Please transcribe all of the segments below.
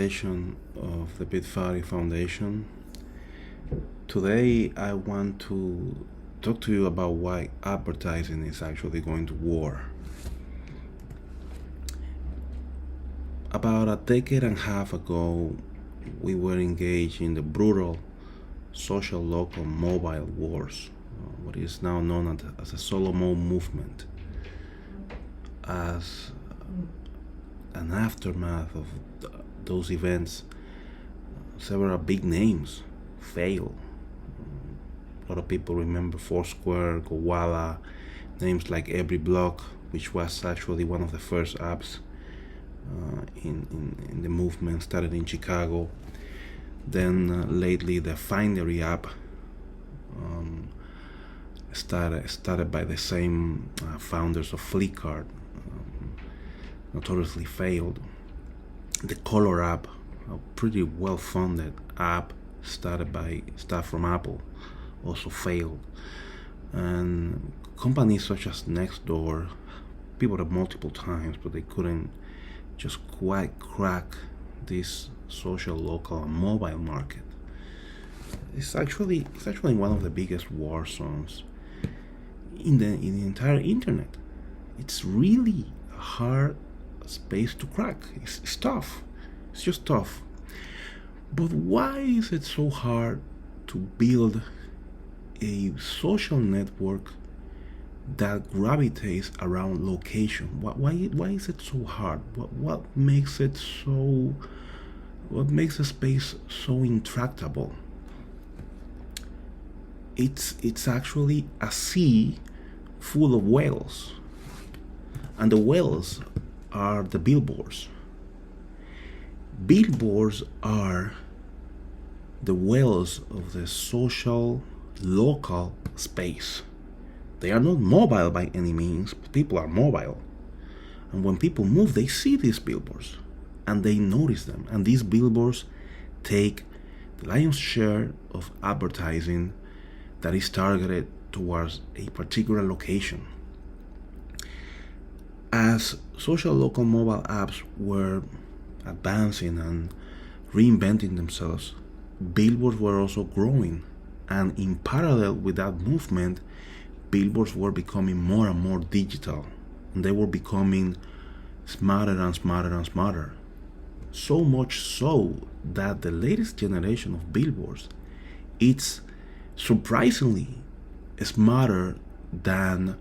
session of the Bitfari Foundation. Today I want to talk to you about why advertising is actually going to war. About a decade and a half ago, we were engaged in the brutal social local mobile wars, what is now known as a solo mode movement. As an aftermath of those events, several big names failed. A lot of people remember Foursquare, Gowalla, names like Every Block, which was actually one of the first apps in the movement, started in Chicago. Then lately the Findery app started by the same founders of Flickr, notoriously failed. The Color app, a pretty well-funded app started by staff from Apple, also failed. And companies such as Nextdoor pivoted multiple times, but they couldn't just quite crack this social, local, and mobile market. It's actually one of the biggest war zones in the entire internet. It's really a hard space to crack. It's tough. It's just tough. But why is it so hard to build a social network that gravitates around location? Why is it so hard? What makes it so? What makes a space so intractable? It's actually a sea full of whales, and the whales are the billboards. Billboards are the whales of the social local space. They are not mobile by any means, but people are mobile. And when people move, they see these billboards and they notice them. And these billboards take the lion's share of advertising that is targeted towards a particular location. As social local mobile apps were advancing and reinventing themselves, billboards were also growing. And in parallel with that movement, billboards were becoming more and more digital, and they were becoming smarter and smarter and smarter. So much so that the latest generation of billboards, it's surprisingly smarter than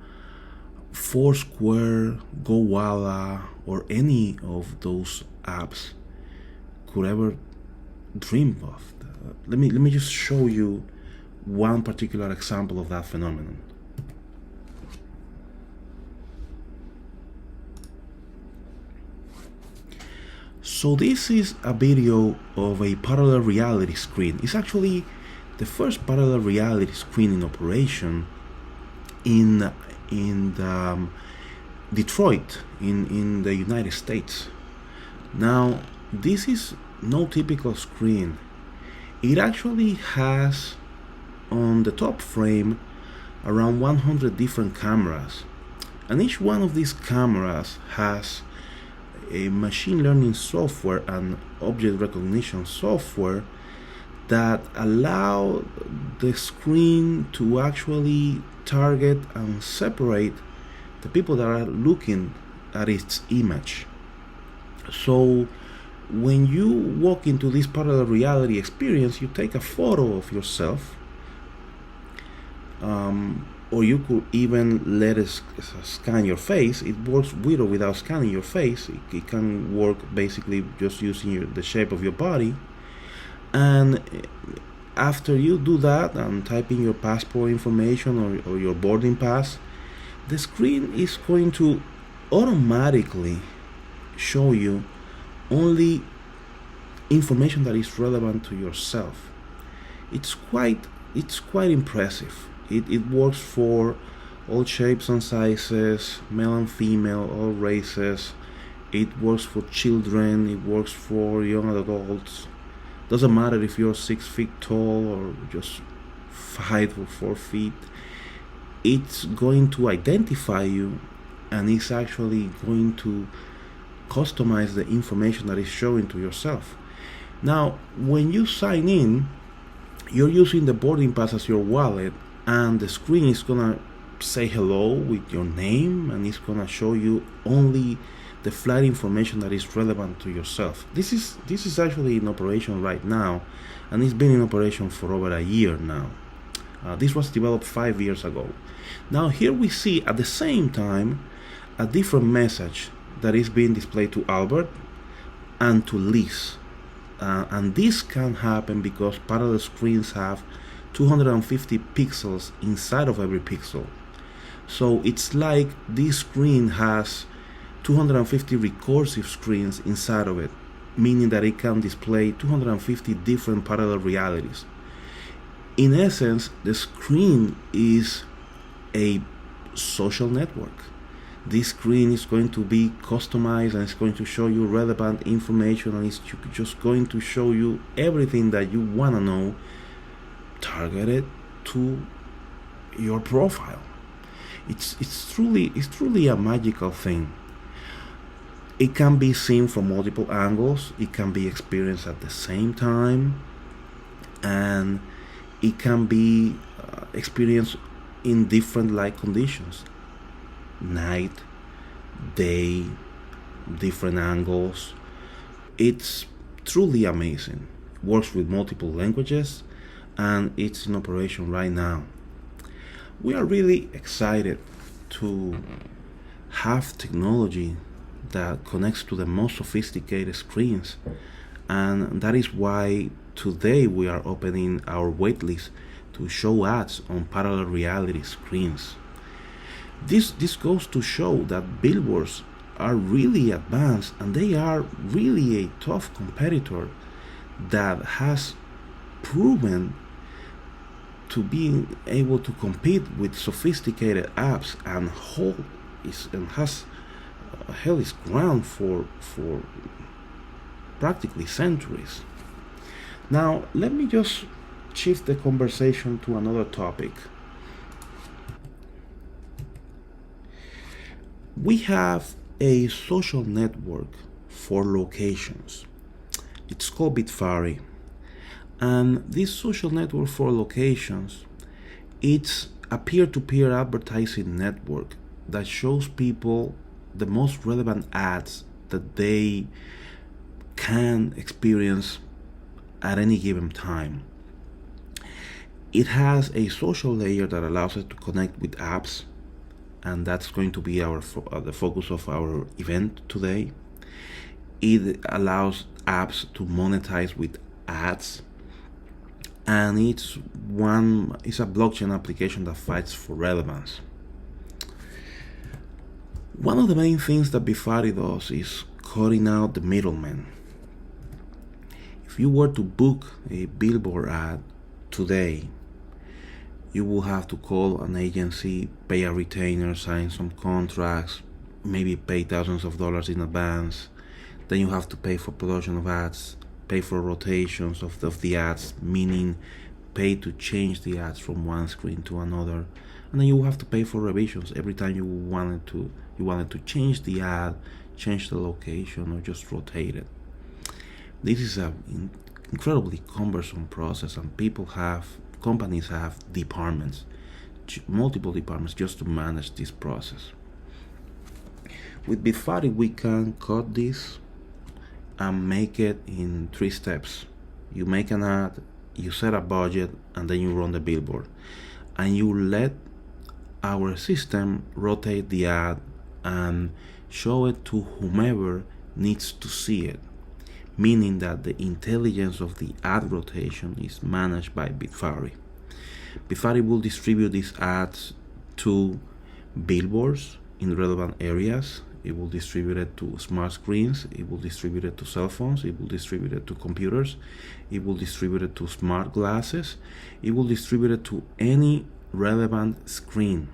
Foursquare, Gowalla, or any of those apps could ever dream of. Let me just show you one particular example of that phenomenon. So this is a video of a parallel reality screen. It's actually the first parallel reality screen in operation in Detroit, in the United States. Now, this is no typical screen. It actually has on the top frame around 100 different cameras, and each one of these cameras has a machine learning software and object recognition software that allow the screen to actually target and separate the people that are looking at its image. So when you walk into this parallel reality experience, you take a photo of yourself, or you could even let it scan your face. It works with or without scanning your face. It can work basically just using the shape of your body. And after you do that and type in your passport information or your boarding pass, the screen is going to automatically show you only information that is relevant to yourself. It's quite impressive. It works for all shapes and sizes, male and female, all races. It works for children, it works for young adults. Doesn't matter if you're 6 feet tall or just 5 or 4 feet. It's going to identify you, and it's actually going to customize the information that is showing to yourself. Now, when you sign in, you're using the boarding pass as your wallet, and the screen is gonna say hello with your name, and it's gonna show you only the flight information that is relevant to yourself. This is actually in operation right now, and it's been in operation for over a year now. This was developed 5 years ago. Now here we see at the same time a different message that is being displayed to Albert and to Liz. And this can happen because parallel screens have 250 pixels inside of every pixel. So it's like this screen has 250 recursive screens inside of it, meaning that it can display 250 different parallel realities. In essence, the screen is a social network. This screen is going to be customized, and it's going to show you relevant information, and it's just going to show you everything that you want to know targeted to your profile. It's truly a magical thing. It can be seen from multiple angles, it can be experienced at the same time, and it can be experienced in different light conditions: night, day, different angles. It's truly amazing. It works with multiple languages, and it's in operation right now. We are really excited to have technology that connects to the most sophisticated screens, and that is why today we are opening our waitlist to show ads on parallel reality screens. This goes to show that billboards are really advanced, and they are really a tough competitor that has proven to be able to compete with sophisticated apps and has held its ground for practically centuries. Now let me just shift the conversation to another topic. We have a social network for locations. It's called Bitfari. And this social network for locations, it's a peer-to-peer advertising network that shows people the most relevant ads that they can experience at any given time. It has a social layer that allows us to connect with apps, and that's going to be the focus of our event today. It allows apps to monetize with ads, and it's a blockchain application that fights for relevance. One of the main things that Bitfari does is cutting out the middlemen. If you were to book a billboard ad today, you will have to call an agency, pay a retainer, sign some contracts, maybe pay thousands of dollars in advance. Then you have to pay for production of ads, pay for rotations of the ads, meaning pay to change the ads from one screen to another. And then you will have to pay for revisions every time you wanted to change the ad, change the location, or just rotate it. This is an incredibly cumbersome process, and companies have departments, multiple departments, just to manage this process. With Bitfari, we can cut this and make it in 3 steps. You make an ad, you set a budget, and then you run the billboard. And you let our system rotate the ad and show it to whomever needs to see it, meaning that the intelligence of the ad rotation is managed by Bitfari. Bitfari will distribute these ads to billboards in relevant areas. It will distribute it to smart screens. It will distribute it to cell phones. It will distribute it to computers. It will distribute it to smart glasses. It will distribute it to any relevant screen.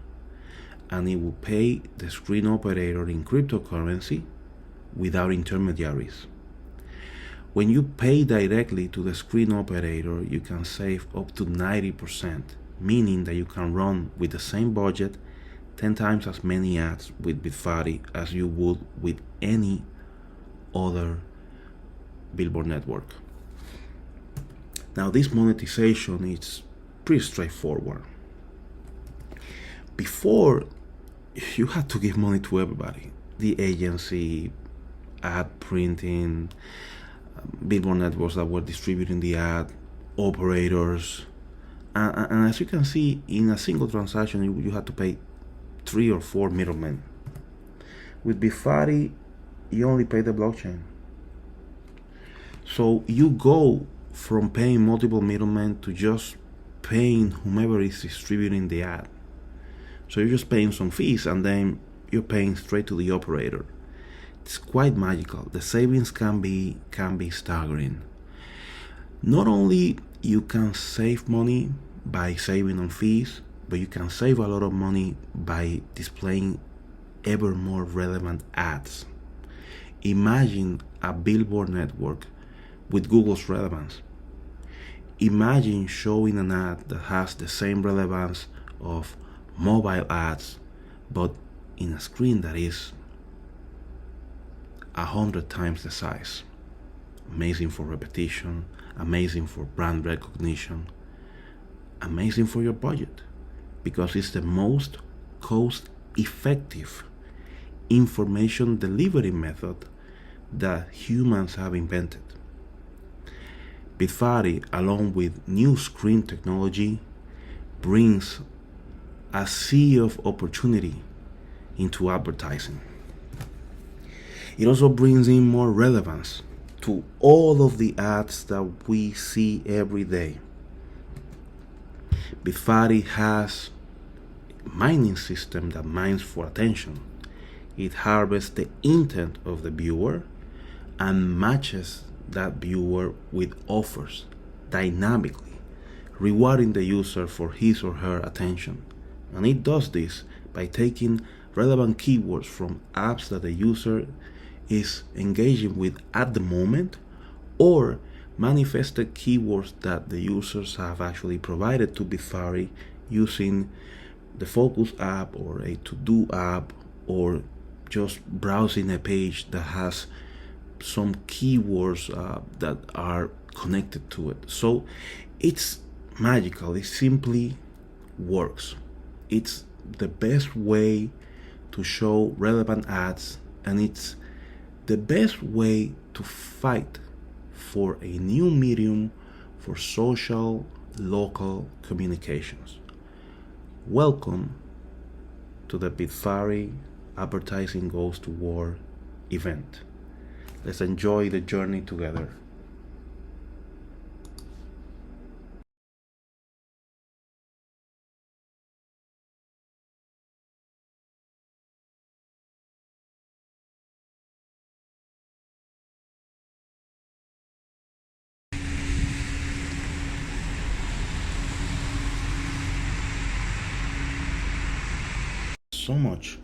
And it will pay the screen operator in cryptocurrency without intermediaries. When you pay directly to the screen operator, you can save up to 90%, meaning that you can run with the same budget 10 times as many ads with Bitfari as you would with any other billboard network. Now, this monetization is pretty straightforward. Before, you had to give money to everybody: the agency, ad printing, billboard networks that were distributing the ad, operators. And as you can see, in a single transaction, you had to pay 3 or 4 middlemen. With Bitfari, you only pay the blockchain. So you go from paying multiple middlemen to just paying whomever is distributing the ad. So you're just paying some fees, and then you're paying straight to the operator. It's quite magical. The savings can be staggering. Not only you can save money by saving on fees, but you can save a lot of money by displaying ever more relevant ads. Imagine a billboard network with Google's relevance. Imagine showing an ad that has the same relevance of mobile ads, but in a screen that is 100 times the size. Amazing for repetition, amazing for brand recognition, amazing for your budget, because it's the most cost-effective information delivery method that humans have invented. Bitfari, along with new screen technology, brings a sea of opportunity into advertising. It also brings in more relevance to all of the ads that we see every day. Bitfari has a mining system that mines for attention. It harvests the intent of the viewer and matches that viewer with offers dynamically, rewarding the user for his or her attention. And it does this by taking relevant keywords from apps that the user is engaging with at the moment, or manifested keywords that the users have actually provided to Bitfari using the Focus app or a to-do app, or just browsing a page that has some keywords that are connected to it. So it's magical. It simply works. It's the best way to show relevant ads, and it's the best way to fight for a new medium for social local communications. Welcome to the Bitfari Advertising Goes to War event. Let's enjoy the journey together. So much,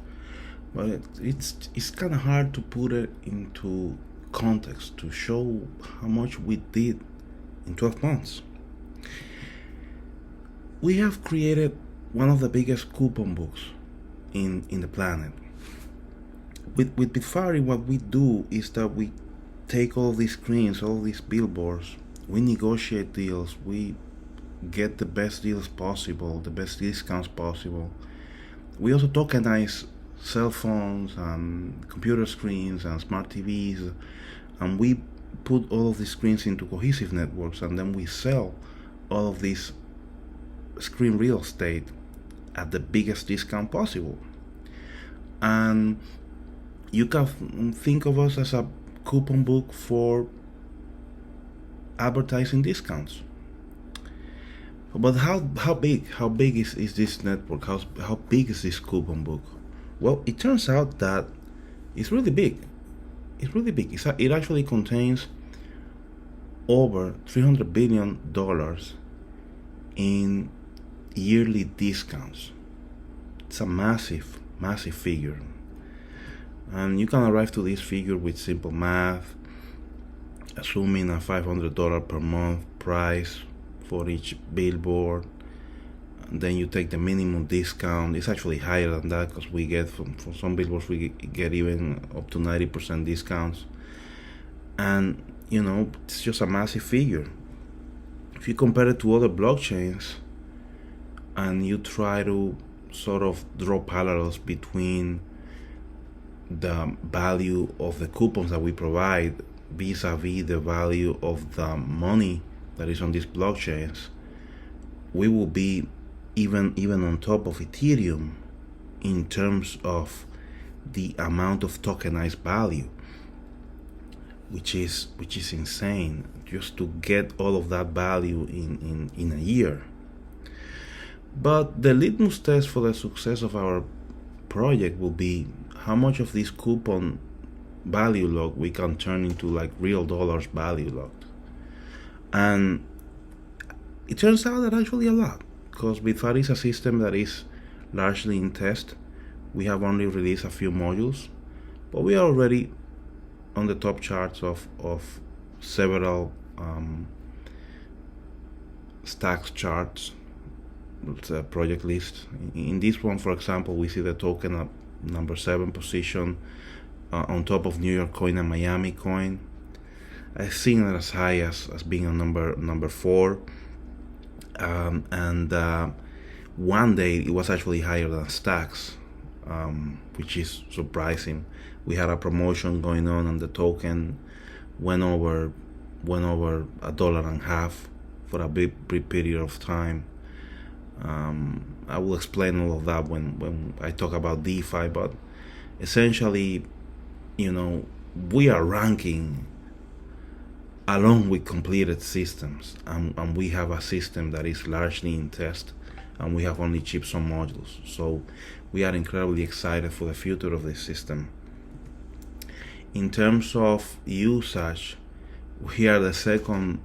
but it's kind of hard to put it into context to show how much we did in 12 months. We have created one of the biggest coupon books in the planet. With Bitfari, what we do is that we take all these screens, all these billboards, we negotiate deals, we get the best deals possible, the best discounts possible. We also tokenize cell phones and computer screens and smart TVs, and we put all of these screens into cohesive networks, and then we sell all of this screen real estate at the biggest discount possible. And you can think of us as a coupon book for advertising discounts. But how big is this network? How big is this coupon book? Well, it turns out that it's really big. It's really big. It actually contains over $300 billion in yearly discounts. It's a massive figure. And you can arrive to this figure with simple math, assuming a $500 per month price for each billboard. And then you take the minimum discount. It's actually higher than that, because we get from some billboards we get even up to 90% discounts. And it's just a massive figure. if you compare it to other blockchains and you try to sort of draw parallels between the value of the coupons that we provide vis-a-vis the value of the money that is on these blockchains, we will be even on top of Ethereum in terms of the amount of tokenized value, which is insane, just to get all of that value in a year. But the litmus test for the success of our project will be how much of this coupon value locked we can turn into like real dollars value locked. And it turns out that actually a lot, because Bitfari is a system that is largely in test. We have only released a few modules, but we are already on the top charts of several stacks charts, project list. In this one, for example, we see the token at number 7 position on top of New York Coin and Miami Coin. I've seen it as high as being on number 4, and one day it was actually higher than stacks, which is surprising. We had a promotion going on, and the token went over $1.50 for a brief period of time. I will explain all of that when I talk about DeFi, but essentially, we are ranking along with completed systems, and we have a system that is largely in test, and we have only shipped some modules. So we are incredibly excited for the future of this system. In terms of usage, we are the second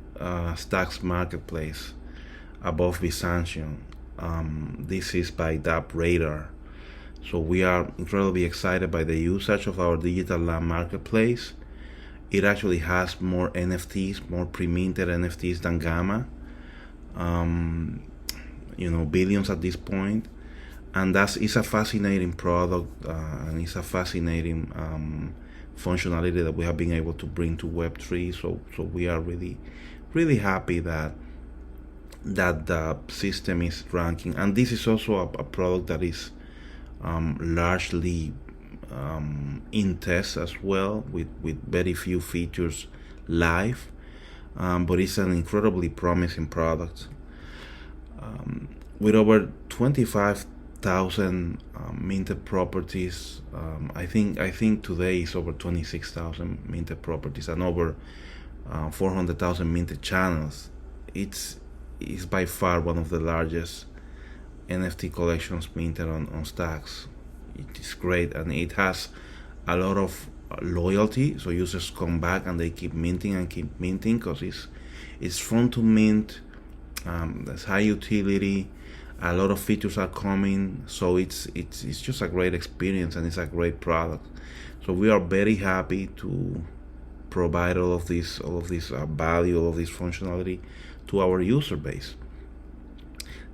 stacks marketplace above Byzantium. This is by DApp Radar. So we are incredibly excited by the usage of our digital land marketplace. It actually has more NFTs, more pre-minted NFTs than Gamma. Billions at this point. And it's a fascinating product, and it's a fascinating functionality that we have been able to bring to Web3. So we are really, really happy that the system is ranking. And this is also a product that is largely in test as well, with very few features live, but it's an incredibly promising product. With over 25,000 minted properties, I think today is over 26,000 minted properties, and over 400,000 minted channels. It's by far one of the largest NFT collections minted on stacks. It is great, and it has a lot of loyalty, so users come back and they keep minting because it's fun to mint. There's high utility, a lot of features are coming, so it's just a great experience, and it's a great product. So we are very happy to provide all of this value, all of this functionality to our user base.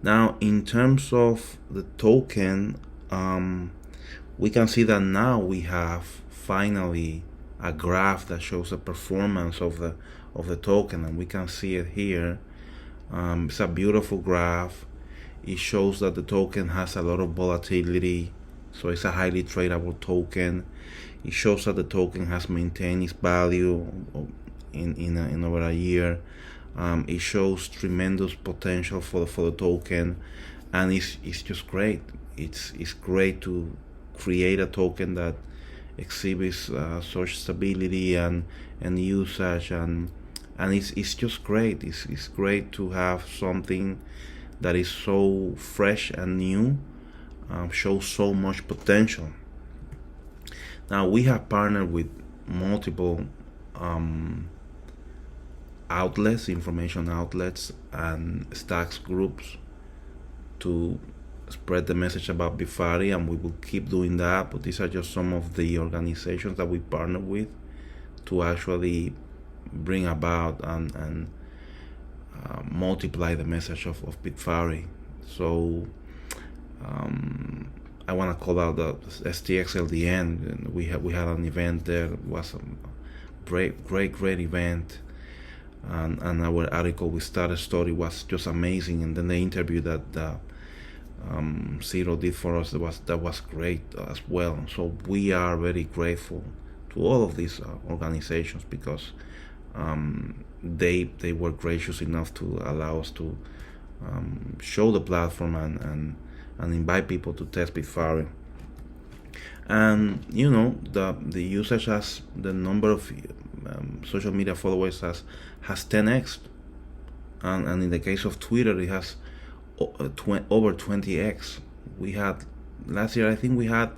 Now, in terms of the token, we can see that now we have finally a graph that shows the performance of the token, and we can see it here. It's a beautiful graph. It shows that the token has a lot of volatility, so it's a highly tradable token. It shows that the token has maintained its value in over a year. It shows tremendous potential for the token, and it's just great. It's great to create a token that exhibits such stability and usage, and it's just great. It's great to have something that is so fresh and new, shows so much potential. Now, we have partnered with multiple outlets, information outlets, and stacks groups to spread the message about Bitfari, and we will keep doing that. But these are just some of the organizations that we partner with to actually bring about and multiply the message of Bitfari. So I want to call out the STX LDN. We had an event there. It was a great event. and our article with Starter Story was just amazing. And then the interview that Zero did for us, that was great as well. So we are very grateful to all of these organizations because they were gracious enough to allow us to show the platform and invite people to test Bitfari. And the usage has the number of social media followers has 10x, and in the case of Twitter it has over 20x. We had last year, I think we had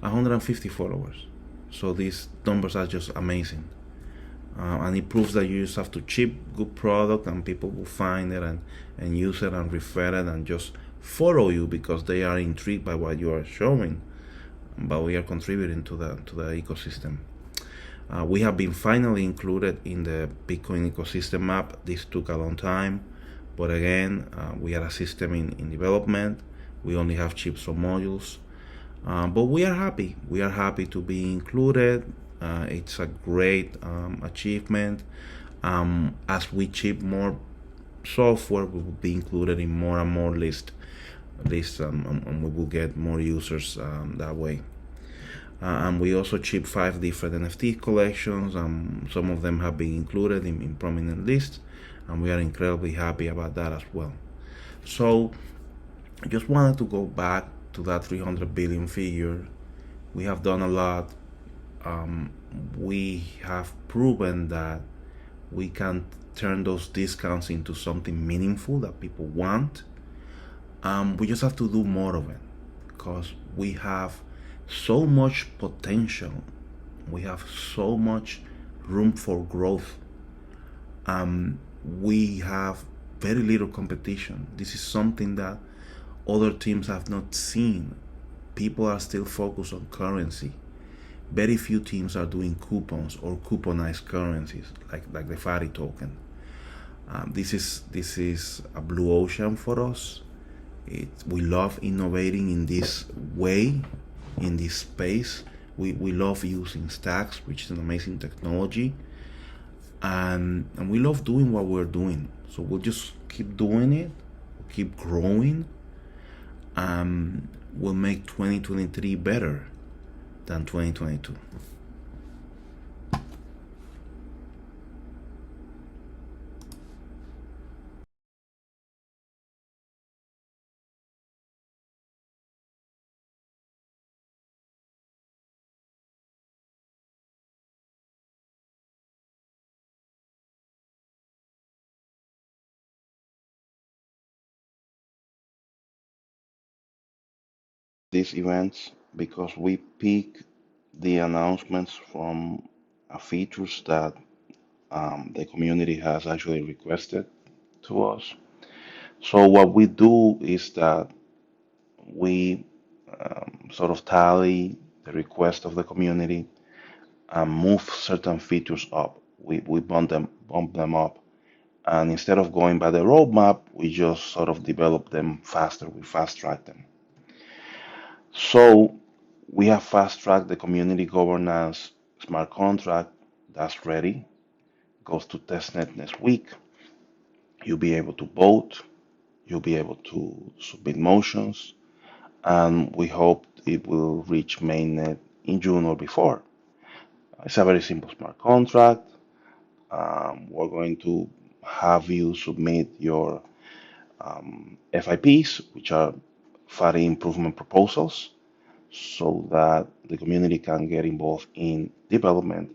150 followers. So these numbers are just amazing. And it proves that you just have to ship good product and people will find it and use it and refer it and just follow you because they are intrigued by what you are showing. But we are contributing to the ecosystem. We have been finally included in the Bitcoin ecosystem map. This took a long time, but again, we are a system in development. We only have chips or modules, but we are happy. We are happy to be included. It's a great achievement. As we ship more software, we will be included in more and more lists, and we will get more users that way. And we also ship 5 different NFT collections. Some of them have been included in prominent lists, and we are incredibly happy about that as well. So I just wanted to go back to that 300 billion figure. We have done a lot. We have proven that we can turn those discounts into something meaningful that people want. We just have to do more of it because we have so much potential. We have so much room for growth. We have very little competition. This is something that other teams have not seen. People are still focused on currency. Very few teams are doing coupons or couponized currencies like the Bitfari token. This is a blue ocean for us. We love innovating in this way, in this space. We love using stacks, which is an amazing technology, and we love doing what we're doing. So we'll just keep doing it, keep growing. We'll make 2023 better than 2022. These events because we pick the announcements from features that the community has actually requested to us. So what we do is that we sort of tally the request of the community and move certain features up. We bump them up. And instead of going by the roadmap, we just sort of develop them faster. We fast track them. So we have fast tracked the community governance smart contract. That's ready. Goes to testnet next week. You'll be able to vote. You'll be able to submit motions. And we hope it will reach mainnet in June or before. It's a very simple smart contract. We're going to have you submit your FIPs, which are FARI improvement proposals, so that the community can get involved in development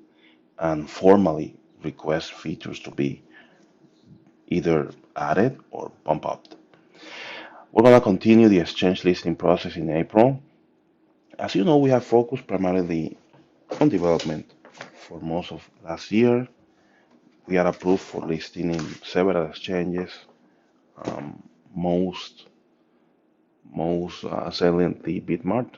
and formally request features to be either added or bumped up. We're going to continue the exchange listing process in April. As you know, we have focused primarily on development for most of last year. We are approved for listing in several exchanges, um, most saliently Bitmart.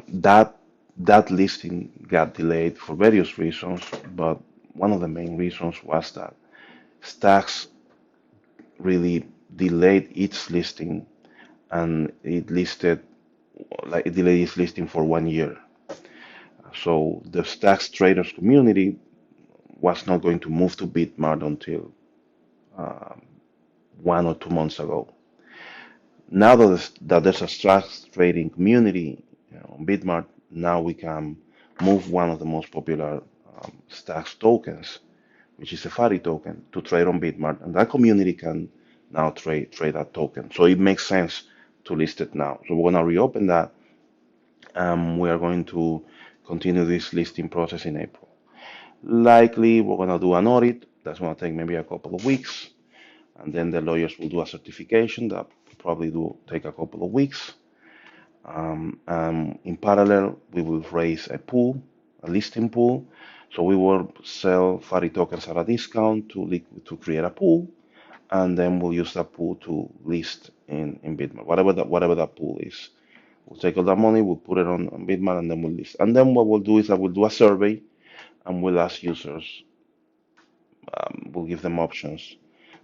That listing got delayed for various reasons, but one of the main reasons was that Stacks really delayed its listing, and it delayed its listing for 1 year. So the Stacks traders community was not going to move to Bitmart until um, 1 or 2 months ago. Now that there's a stocks trading community, on Bitmart, now we can move one of the most popular stocks tokens, which is a Fari token, to trade on Bitmart, and that community can now trade that token. So it makes sense to list it now. So we're gonna reopen that. We are going to continue this listing process in April. Likely, we're gonna do an audit. That's gonna take maybe a couple of weeks, and then the lawyers will do a certification that will probably do take a couple of weeks. In parallel, we will raise a pool, a listing pool. So we will sell Fari tokens at a discount to create a pool, and then we'll use that pool to list in Bitmart, whatever that pool is. We'll take all that money, we'll put it on Bitmart, and then we'll list. And then what we'll do is that we'll do a survey, and we'll ask users, we'll give them options.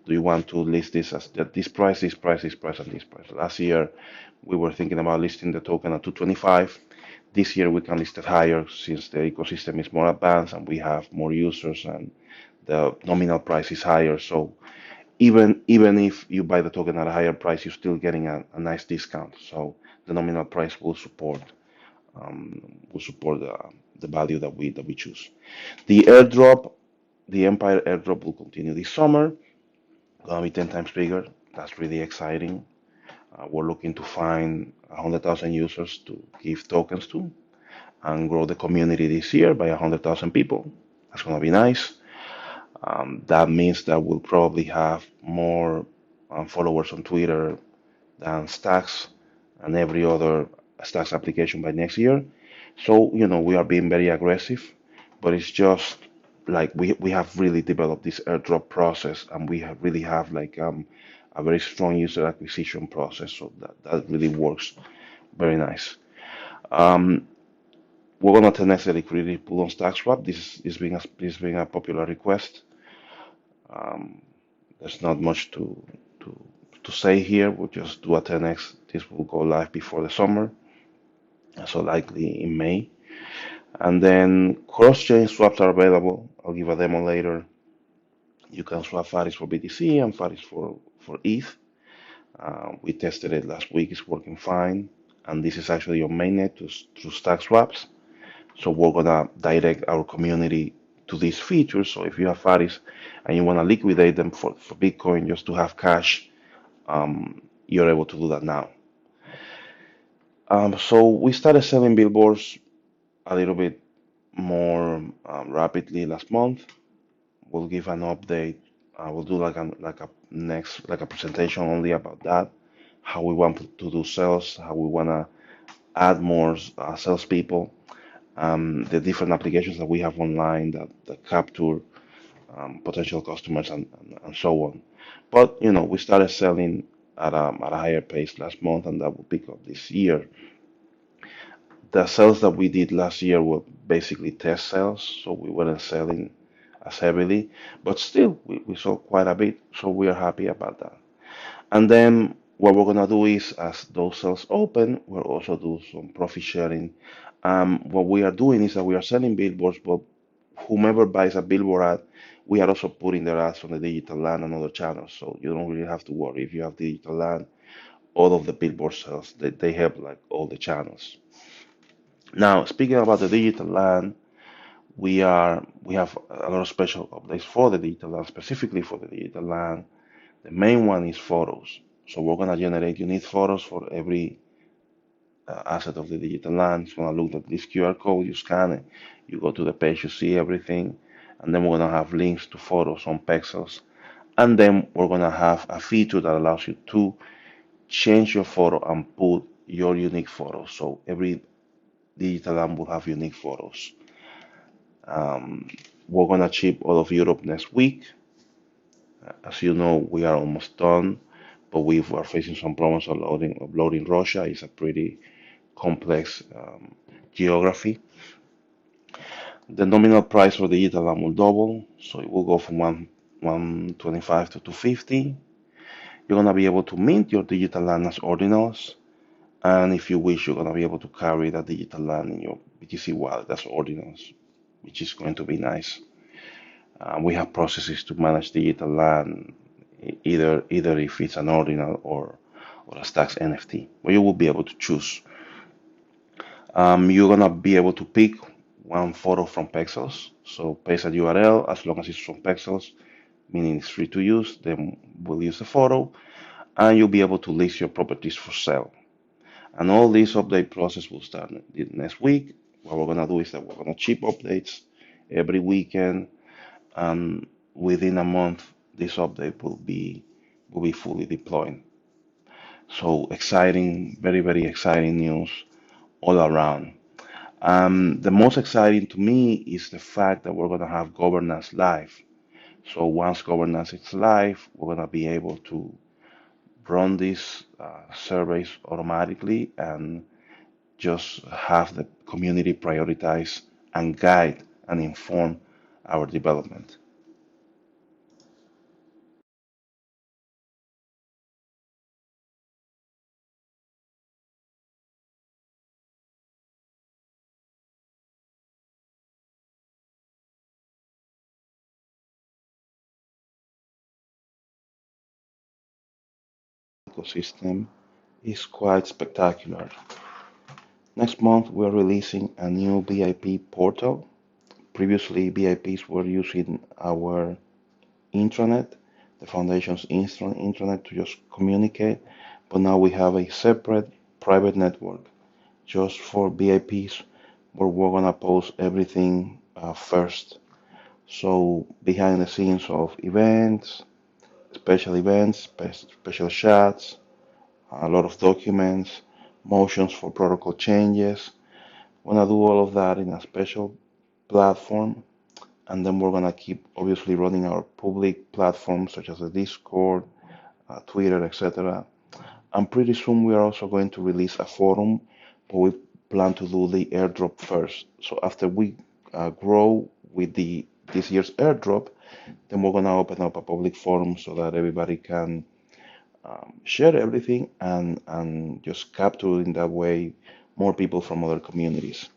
Do you want to list this as this price, this price, this price, and this price? Last year, we were thinking about listing the token at 225. This year, we can list it higher since the ecosystem is more advanced and we have more users and the nominal price is higher. So even if you buy the token at a higher price, you're still getting a nice discount. So the nominal price will support the value that we choose. The airdrop, the Empire airdrop will continue this summer. Gonna be 10 times bigger. That's really exciting. We're looking to find 100,000 users to give tokens to and grow the community this year by 100,000 people. That's gonna be nice. That means that we'll probably have more followers on Twitter than Stacks and every other Stacks application by next year. So, we are being very aggressive, but it's just like we have really developed this airdrop process and we really have like a very strong user acquisition process. So that really works very nice. Um, we're gonna test the liquidity pool on StackSwap. This is being a popular request. Um, there's not much to to say here. We'll just do a 10x. This will go live before the summer, so likely in May. And then cross-chain swaps are available. I'll give a demo later. You can swap Faris for BTC and Faris for ETH. We tested it last week. It's working fine. And this is actually your mainnet through Stack Swaps. So we're gonna direct our community to these features. So if you have Faris and you wanna liquidate them for Bitcoin just to have cash, you're able to do that now. So we started selling billboards a little bit more rapidly last month. We'll give an update. We'll do like a presentation only about that, how we want to do sales, how we wanna add more salespeople, the different applications that we have online that capture potential customers and so on. But we started selling at a higher pace last month, and that will pick up this year. The sales that we did last year were basically test sales, so we weren't selling as heavily, but still we sold quite a bit, so we are happy about that. And then what we're gonna do is, as those sales open, we'll also do some profit sharing. What we are doing is that we are selling billboards, but whomever buys a billboard ad, we are also putting their ads on the digital land and other channels. So you don't really have to worry if you have digital land. All of the billboard sales they have like all the channels. Now, speaking about the digital land, we have a lot of special updates for the digital land, specifically for the digital land. The main one is photos. So we're gonna generate unique photos for every asset of the digital land. It's gonna look like this QR code. You scan it, you go to the page, you see everything, and then we're gonna have links to photos on pixels. And then we're gonna have a feature that allows you to change your photo and put your unique photos. So every digital land will have unique photos. Um, we're gonna ship all of Europe next week. As you know, we are almost done, but we are facing some problems uploading Russia. It's a pretty complex geography. The nominal price for the digital land will double, so it will go from 125 to 250. You're gonna be able to mint your digital land as ordinals, and if you wish, you're gonna be able to carry that digital land in your BTC wallet as ordinals, which is going to be nice. We have processes to manage digital land, either if it's an ordinal or a stacks NFT, where you will be able to choose. You're gonna be able to pick one photo from Pexels, so paste a URL as long as it's from Pexels, meaning it's free to use. Then we'll use the photo, and you'll be able to list your properties for sale. And all this update process will start next week. What we're gonna do is that we're gonna ship updates every weekend, and within a month, this update will be fully deployed. So exciting, very very exciting news all around. The most exciting to me is the fact that we're gonna have governance live. So once governance is live, we're gonna be able to run these surveys automatically and just have the community prioritize and guide and inform our development. Ecosystem is quite spectacular. Next month, we're releasing a new BIP portal. Previously, BIPs were using our intranet, the foundation's intranet to just communicate, but now we have a separate private network just for BIPs where we're gonna post everything first. So behind the scenes of events, special chats, a lot of documents, motions for protocol changes. We're gonna do all of that in a special platform, and then we're gonna keep obviously running our public platforms such as the Discord, Twitter, etc. And pretty soon we are also going to release a forum, but we plan to do the airdrop first. So after we grow with the this year's airdrop, then we're gonna open up a public forum so that everybody can share everything and just capture in that way more people from other communities.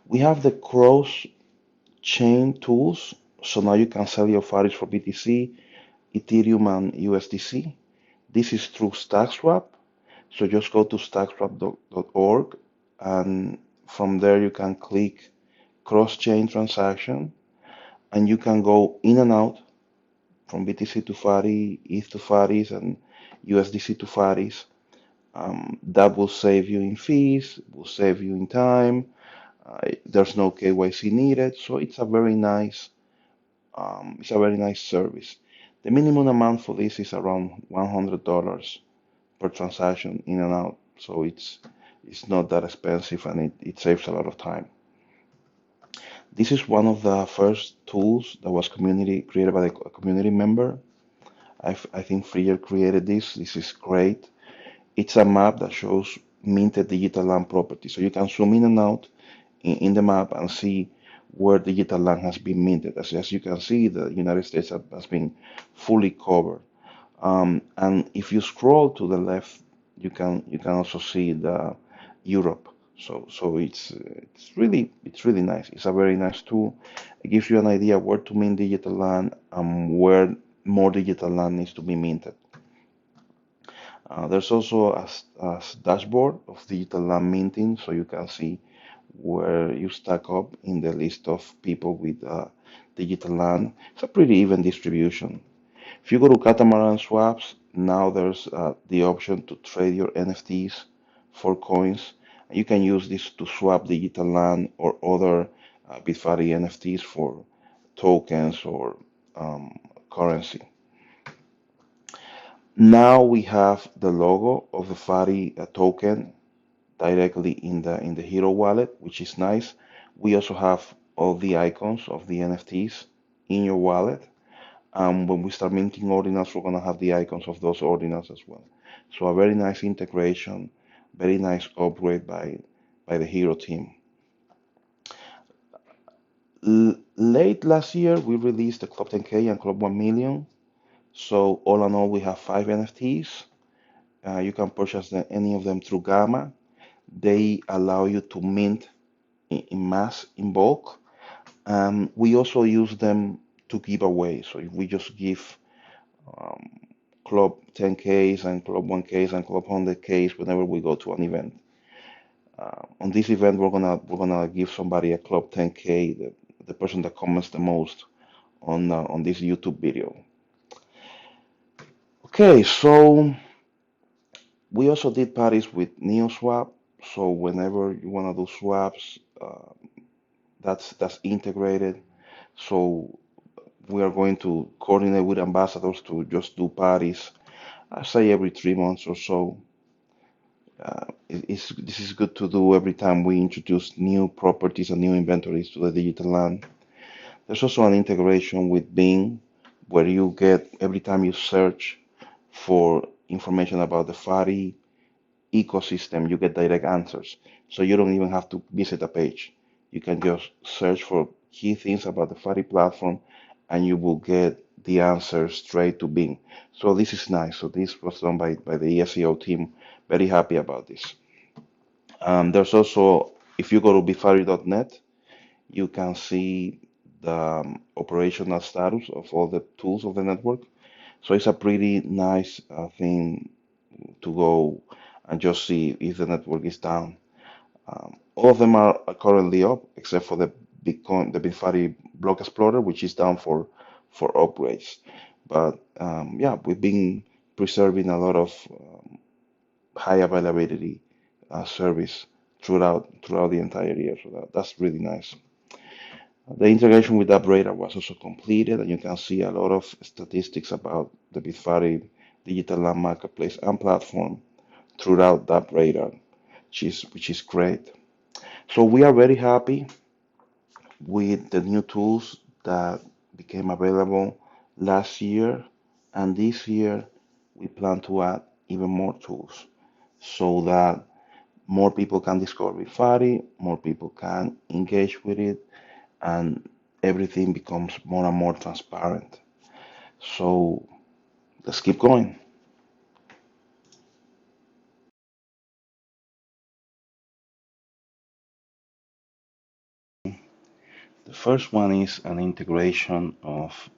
We have the cross chain tools, so now you can sell your files for BTC, Ethereum, and USDC. This is through StackSwap. So just go to stackswap.org, and from there you can click cross-chain transaction, and you can go in and out from BTC to Fari, ETH to Faris, and USDC to Faris. That will save you in fees, will save you in time. There's no KYC needed, so it's a very nice service. The minimum amount for this is around $100 per transaction in and out. So it's not that expensive, and it saves a lot of time. This is one of the first tools that was community created by a community member. I think Freer created this. This is great. It's a map that shows minted digital land property. So you can zoom in and out in the map and see where digital land has been minted. As you can see, the United States has been fully covered. And if you scroll to the left, you can also see the Europe. So it's really nice. It's a very nice tool. It gives you an idea where to mint digital land and where more digital land needs to be minted. There's also a dashboard of digital land minting, so you can see where you stack up in the list of people with digital land. It's a pretty even distribution. If you go to Catamaran Swaps, now there's the option to trade your NFTs for coins. You can use this to swap digital land or other Bitfari NFTs for tokens or currency. Now we have the logo of the Fari token directly in the Hero wallet, which is nice. We also have all the icons of the NFTs in your wallet. When we start minting ordinals, we're gonna have the icons of those ordinals as well. So a very nice integration, very nice upgrade by the Hero team. Late last year, we released the Club 10K and Club 1 Million. So all in all, we have 5 NFTs. You can purchase any of them through Gamma. They allow you to mint in mass, in bulk, We also use them to give away. So if we just give um, Club 10Ks and Club 1Ks and Club 100Ks whenever we go to an event. On this event, we're gonna give somebody a Club 10K, the person that comments the most on this YouTube video. Okay, so we also did parties with NeoSwap. So whenever you wanna do swaps, that's integrated. So we are going to coordinate with ambassadors to just do parties, I say every 3 months or so. This is good to do every time we introduce new properties and new inventories to the digital land. There's also an integration with Bing where you get, every time you search for information about the FARI ecosystem, you get direct answers. So you don't even have to visit a page. You can just search for key things about the FARI platform and you will get the answers straight to Bing. So this is nice. So this was done by the SEO team. Very happy about this. There's also, if you go to bitfari.net, you can see the operational status of all the tools of the network. So it's a pretty nice thing to go and just see if the network is down. All of them are currently up except for the Bitfari Block Explorer, which is down for upgrades. But yeah, we've been preserving a lot of high availability service throughout the entire year. So that's really nice. The integration with Radar was also completed, and you can see a lot of statistics about the Bitfari digital land marketplace and platform throughout Radar, which is great. So we are very happy with the new tools that became available last year, and this year we plan to add even more tools so that more people can discover Bitfari, more people can engage with it, and everything becomes more and more transparent. So let's keep going. The first one is an integration of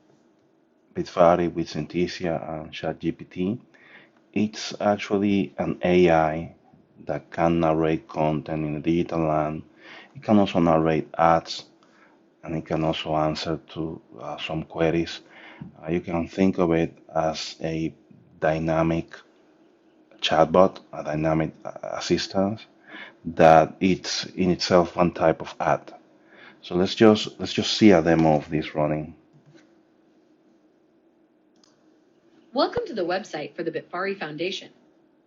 Bitfari with Synthesia and ChatGPT. It's actually an AI that can narrate content in the digital land. It can also narrate ads and it can also answer to some queries. You can think of it as a dynamic chatbot, a dynamic assistant that it's in itself one type of ad. So let's just see a demo of this running. Welcome to the website for the Bitfari Foundation.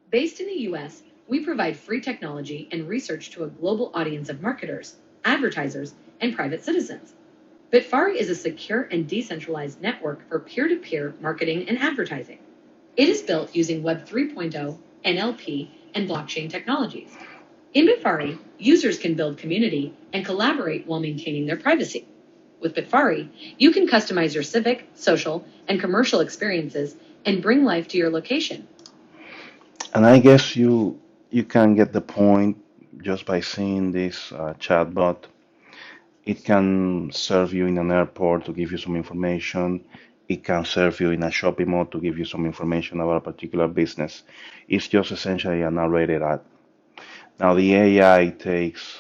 Based in the US, we provide free technology and research to a global audience of marketers, advertisers, and private citizens. Bitfari is a secure and decentralized network for peer-to-peer marketing and advertising. It is built using Web 3.0, NLP, and blockchain technologies. In Bitfari, users can build community and collaborate while maintaining their privacy. With Bitfari, you can customize your civic, social, and commercial experiences and bring life to your location. And I guess you can get the point just by seeing this chatbot. It can serve you in an airport to give you some information. It can serve you in a shopping mall to give you some information about a particular business. It's just essentially a narrated ad. Now the AI takes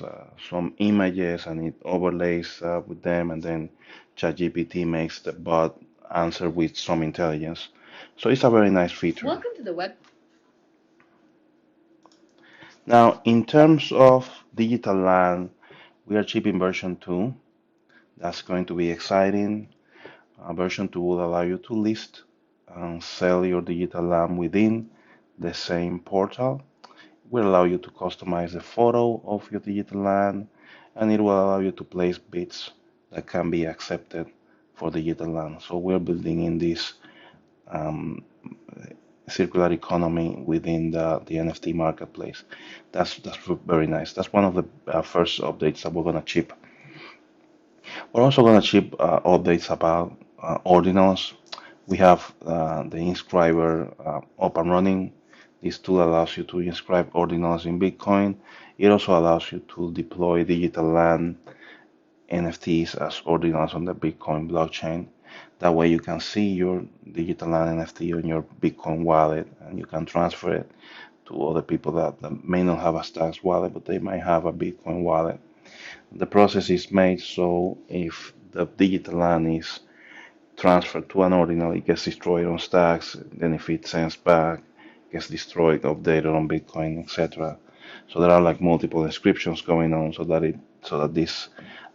some images and it overlays with them, and then ChatGPT makes the bot answer with some intelligence. So it's a very nice feature. Welcome to the web. Now, in terms of digital land, we are shipping version 2. That's going to be exciting. Version 2 will allow you to list and sell your digital land within the same portal. It will allow you to customize the photo of your digital land, and it will allow you to place bids that can be accepted for digital land. So we're building in this um, circular economy within the NFT marketplace. That's very nice. That's one of the first updates that we're gonna ship. We're also gonna ship updates about ordinals. We have the inscriber up and running. This tool allows you to inscribe ordinals in Bitcoin. It also allows you to deploy digital land NFTs as ordinals on the Bitcoin blockchain. That way you can see your digital land NFT on your Bitcoin wallet and you can transfer it to other people that may not have a Stacks wallet, but they might have a Bitcoin wallet. The process is made so if the digital land is transferred to an ordinal, it gets destroyed on Stacks, then if it sends back, it gets destroyed, updated on Bitcoin, etc. So there are like multiple inscriptions going on so that this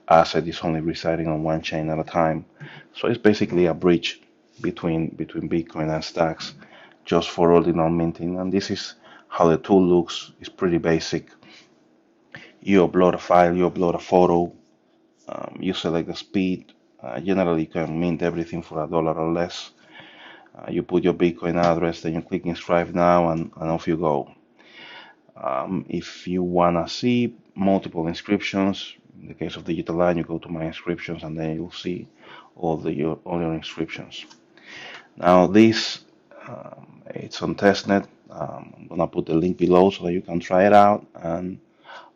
asset is only residing on one chain at a time. So it's basically a bridge between Bitcoin and Stacks just for ordinal minting. And this is how the tool looks. It's pretty basic. You upload a file, you upload a photo, you select the speed. Generally, you can mint everything for $1 or less. You put your Bitcoin address, then you click inscribe now, and off you go. If you want to see multiple inscriptions, in the case of digital line, you go to my inscriptions and then you'll see all your inscriptions. Now this, it's on testnet. I'm gonna put the link below so that you can try it out, and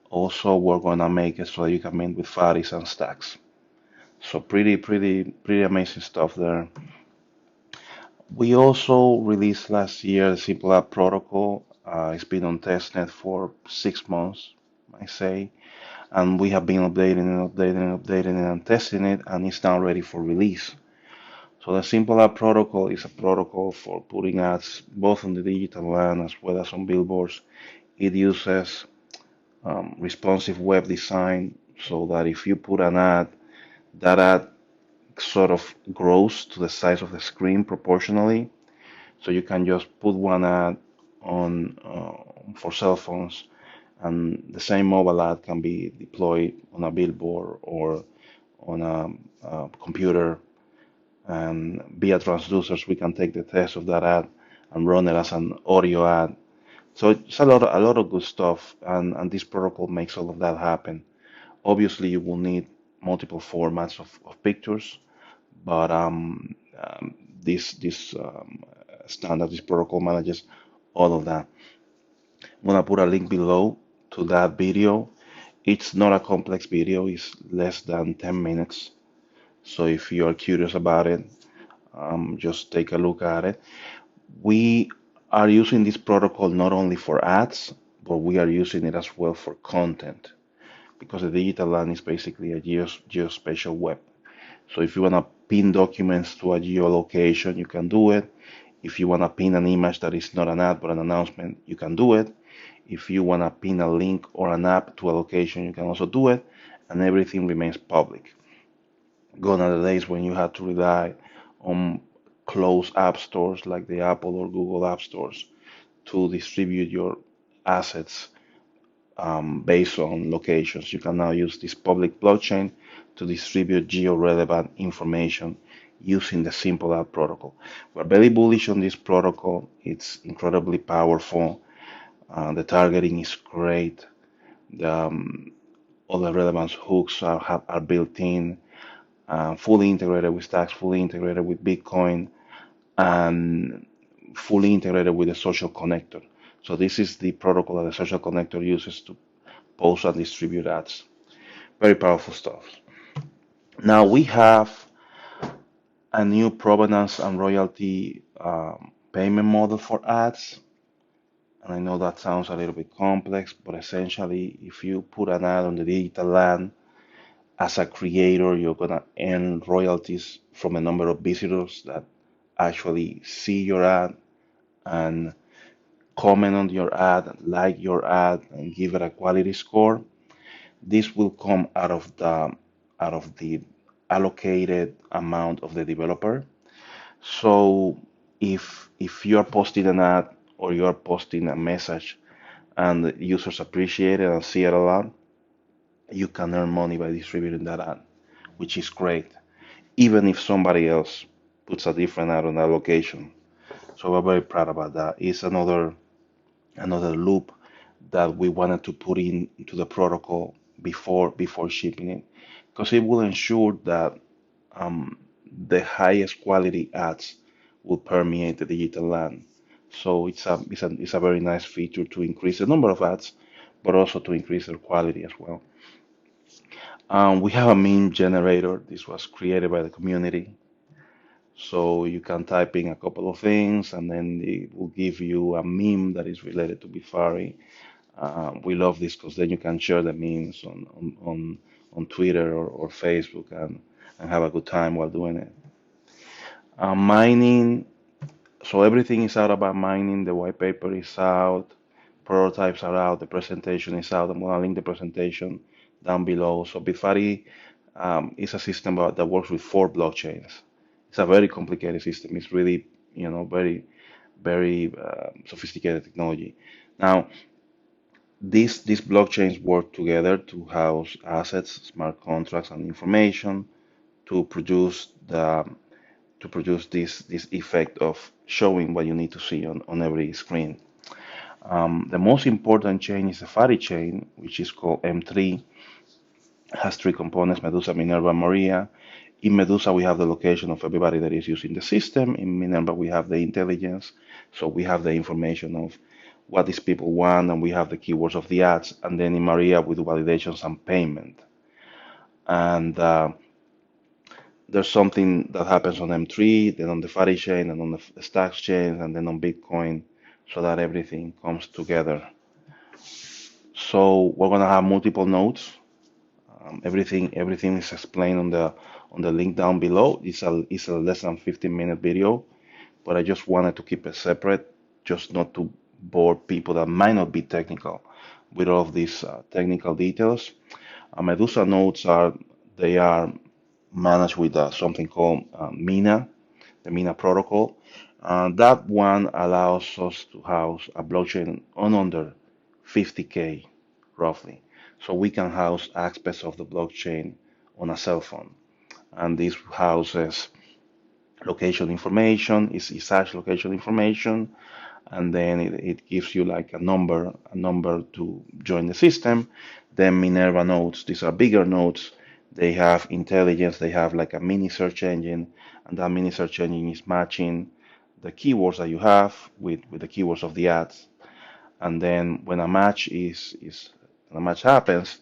also we're gonna make it so that you can mint with Bitfaris and stacks. So pretty amazing stuff there. We also released last year the Simple App protocol. It's been on testnet for 6 months, I say, and we have been updating it and testing it, and it's now ready for release. So the Simple App protocol is a protocol for putting ads both on the digital land as well as on billboards. It uses responsive web design so that if you put an ad, that ad sort of grows to the size of the screen proportionally. So you can just put one ad on for cell phones, and the same mobile ad can be deployed on a billboard or on a computer. And via transducers, we can take the test of that ad and run it as an audio ad. So it's a lot of good stuff, and this protocol makes all of that happen. Obviously, you will need multiple formats of pictures, but this standard, this protocol manages all of that. I'm gonna put a link below to that video. It's not a complex video; it's less than 10 minutes. So if you are curious about it, just take a look at it. We are using this protocol not only for ads, but we are using it as well for content because the digital land is basically a geospatial web. So if you want to pin documents to a geolocation, you can do it. If you want to pin an image that is not an ad but an announcement, you can do it. If you want to pin a link or an app to a location, you can also do it, and everything remains public. Gone are the days when you had to rely on closed app stores like the Apple or Google app stores to distribute your assets based on locations. You can now use this public blockchain to distribute geo-relevant information using the Simple App protocol. We're very bullish on this protocol. It's incredibly powerful. The targeting is great. All the relevance hooks are built in, fully integrated with Stacks, fully integrated with Bitcoin, and fully integrated with the social connector. So this is the protocol that the social connector uses to post and distribute ads. Very powerful stuff. Now we have a new provenance and royalty payment model for ads. And I know that sounds a little bit complex, but essentially, if you put an ad on the digital land, as a creator, you're gonna earn royalties from the number of visitors that actually see your ad and comment on your ad, like your ad, and give it a quality score. This will come out of the allocated amount of the developer. So if you are posting an ad or you are posting a message and the users appreciate it and see it a lot, you can earn money by distributing that ad, which is great, even if somebody else puts a different ad on that location. So we're very proud about that. It's another loop that we wanted to put into the protocol before shipping it, because it will ensure that um, the highest quality ads will permeate the digital land. So it's a very nice feature to increase the number of ads, but also to increase their quality as well. We have a meme generator. This was created by the community. So you can type in a couple of things and then it will give you a meme that is related to Bitfari. We love this because then you can share the memes on Twitter or Facebook and have a good time while doing it. Mining, so everything is out about mining. The white paper is out, prototypes are out, the presentation is out. I'm going to link the presentation down below. So Bitfari is a system that works with 4 blockchains. It's a very complicated system. It's really, very sophisticated technology. Now, these blockchains work together to house assets, smart contracts, and information to produce this effect of showing what you need to see on every screen. The most important chain is the Fari chain, which is called M3. It has 3 components: Medusa, Minerva, Maria. In Medusa, we have the location of everybody that is using the system. In Minerva, we have the intelligence. So we have the information of what these people want, and we have the keywords of the ads. And then in Maria, we do validations and payment. And there's something that happens on M3, then on the Fari chain, and on the Stacks chain, and then on Bitcoin, so that everything comes together. So we're gonna have multiple nodes. Everything is explained on the link down below. It's a less than 15-minute video, but I just wanted to keep it separate, just not to bore people that might not be technical with all of these technical details. Medusa nodes are managed with something called Mina, the Mina protocol. That one allows us to house a blockchain on under 50K roughly. So we can house aspects of the blockchain on a cell phone. And this houses location information, is hash location information, and then it gives you like a number to join the system. Then Minerva nodes, these are bigger nodes. They have intelligence, they have like a mini search engine, and that mini search engine is matching the keywords that you have with the keywords of the ads. And then when a match happens,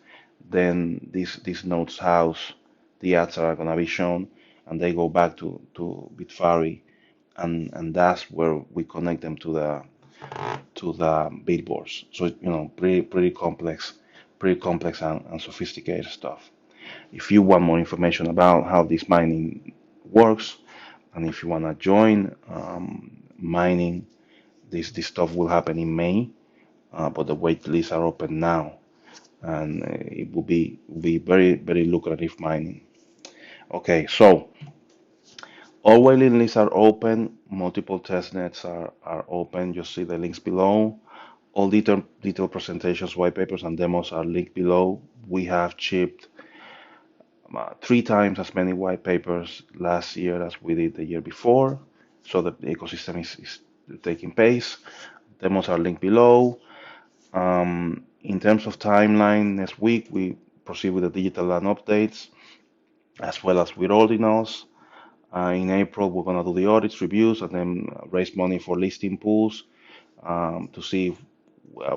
then these nodes house the ads that are gonna be shown, and they go back to Bitfari, and that's where we connect them to the billboards. So pretty complex and sophisticated stuff. If you want more information about how this mining works, and if you wanna join mining, this stuff will happen in May, but the wait lists are open now, and it will be very very lucrative mining. Okay, so all waiting lists are open. Multiple testnets are open. Just see the links below. All detailed presentations, white papers, and demos are linked below. We have shipped 3 times as many white papers last year as we did the year before. So the ecosystem is taking pace. Demos are linked below. In terms of timeline, next week we proceed with the digital land updates as well as with ordinals. In April, we're going to do the audits, reviews, and then raise money for listing pools to see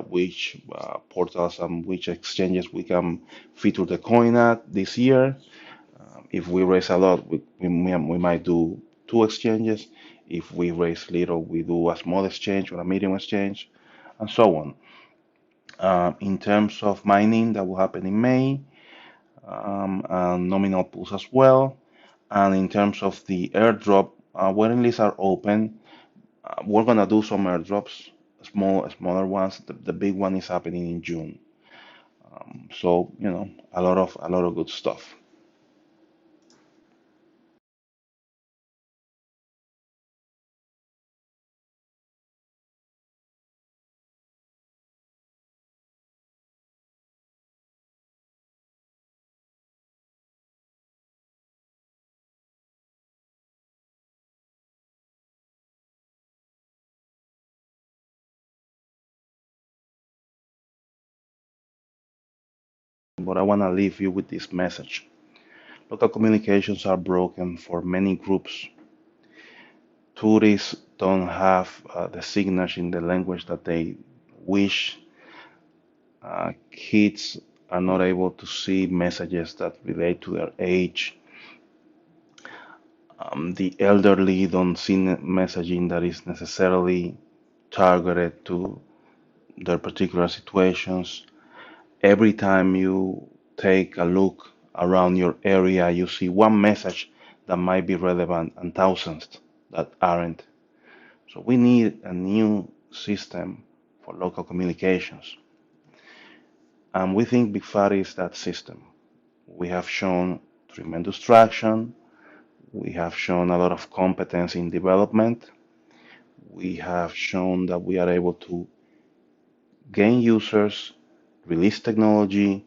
which portals and which exchanges we can feature the coin at this year. If we raise a lot, we might do 2 exchanges. If we raise little, we do a small exchange or a medium exchange, and so on. In terms of mining, that will happen in May, and nominal pools as well. And in terms of the airdrop, waiting lists are open. We're gonna do some airdrops, smaller ones. The big one is happening in June. So a lot of good stuff. But I wanna leave you with this message. Local communications are broken for many groups. Tourists don't have the signals in the language that they wish. Kids are not able to see messages that relate to their age. The elderly don't see messaging that is necessarily targeted to their particular situations. Every time you take a look around your area, you see one message that might be relevant and thousands that aren't. So we need a new system for local communications. And we think Bitfari is that system. We have shown tremendous traction. We have shown a lot of competence in development. We have shown that we are able to gain users, release technology,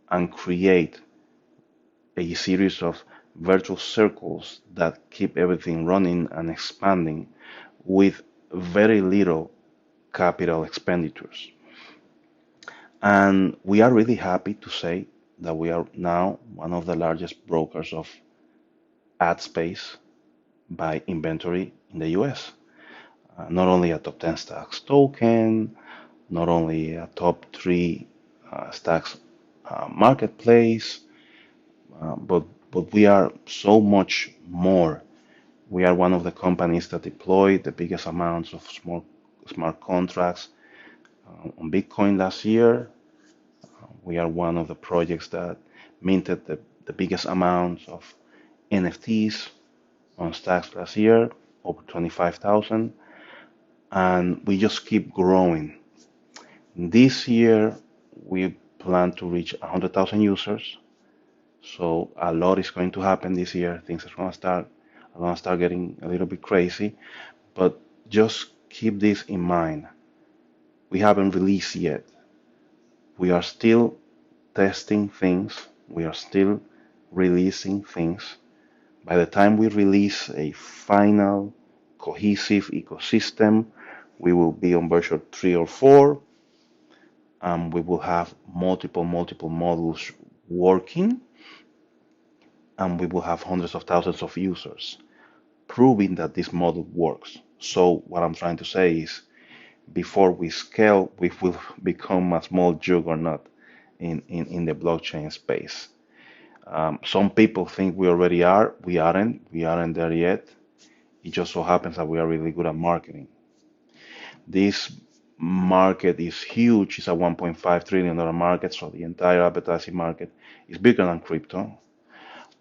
and create a series of virtual circles that keep everything running and expanding with very little capital expenditures. And we are really happy to say that we are now one of the largest brokers of ad space by inventory in the US. Not only a top 10 stocks token, not only a top 3 stocks marketplace, but we are so much more. We are one of the companies that deployed the biggest amounts of smart contracts on Bitcoin last year. We are one of the projects that minted the biggest amounts of NFTs on stacks last year, over 25,000, and we just keep growing. This year, we plan to reach 100,000 users, so a lot is going to happen this year. Things are gonna start getting a little bit crazy, but just keep this in mind. We haven't released yet. We are still testing things. We are still releasing things. By the time we release a final cohesive ecosystem, we will be on version 3 or 4, and we will have multiple models working, and we will have hundreds of thousands of users, proving that this model works. So what I'm trying to say is, before we scale, we will become a small juggernaut in the blockchain space. Some people think we already are. We aren't. We aren't there yet. It just so happens that we are really good at marketing. This market is huge. It's a $1.5 trillion market, so the entire advertising market is bigger than crypto.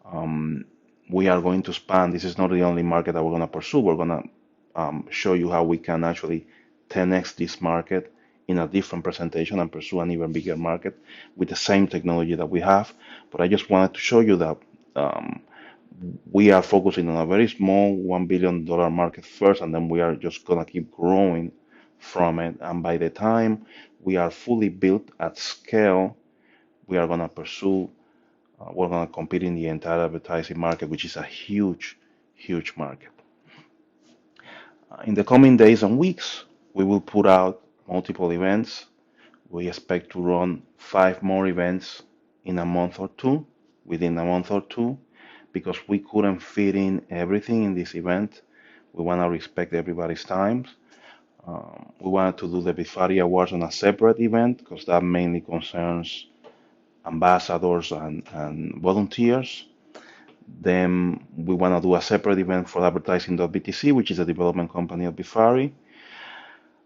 Um, we are going to expand. This is not the only market that we're going to pursue. We're going to show you how we can actually 10x this market in a different presentation and pursue an even bigger market with the same technology that we have. But I just wanted to show you that um, we are focusing on a very small $1 billion market first, and then we are just going to keep growing from it. And by the time we are fully built at scale, we are going to pursue, we're going to compete in the entire advertising market, which is a huge market. In the coming days and weeks, we will put out multiple events. We expect to run 5 more events in a month or two, within a month or two, because we couldn't fit in everything in this event. We want to respect everybody's times. We wanted to do the Bitfari Awards on a separate event because that mainly concerns ambassadors and volunteers. Then we want to do a separate event for advertising.btc, which is a development company of Bitfari.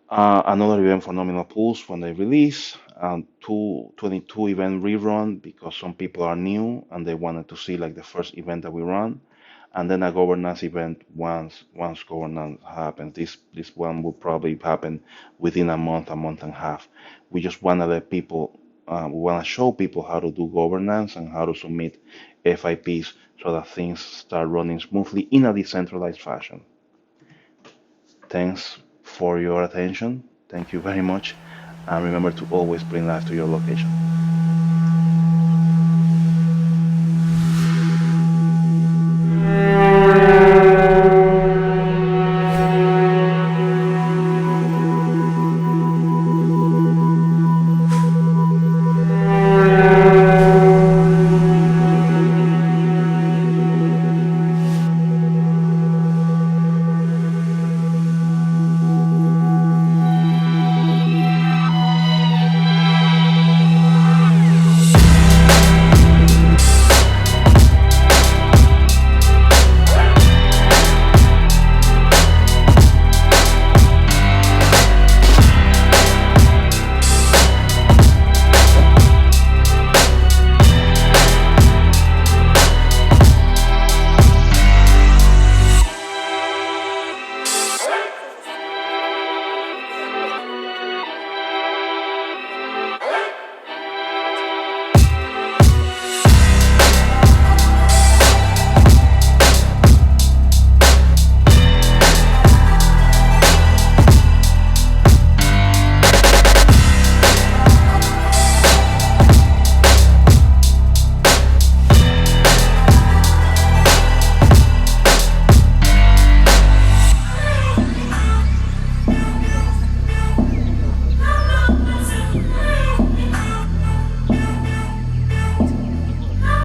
Another event for nominal pools when they release, 22 event rerun because some people are new and they wanted to see like the first event that we run, and then a governance event once governance happens. This one will probably happen within a month and a half. We just want to let people, we want to show people how to do governance and how to submit FIPs so that things start running smoothly in a decentralized fashion. Thanks for your attention. Thank you very much. And remember to always bring life to your location.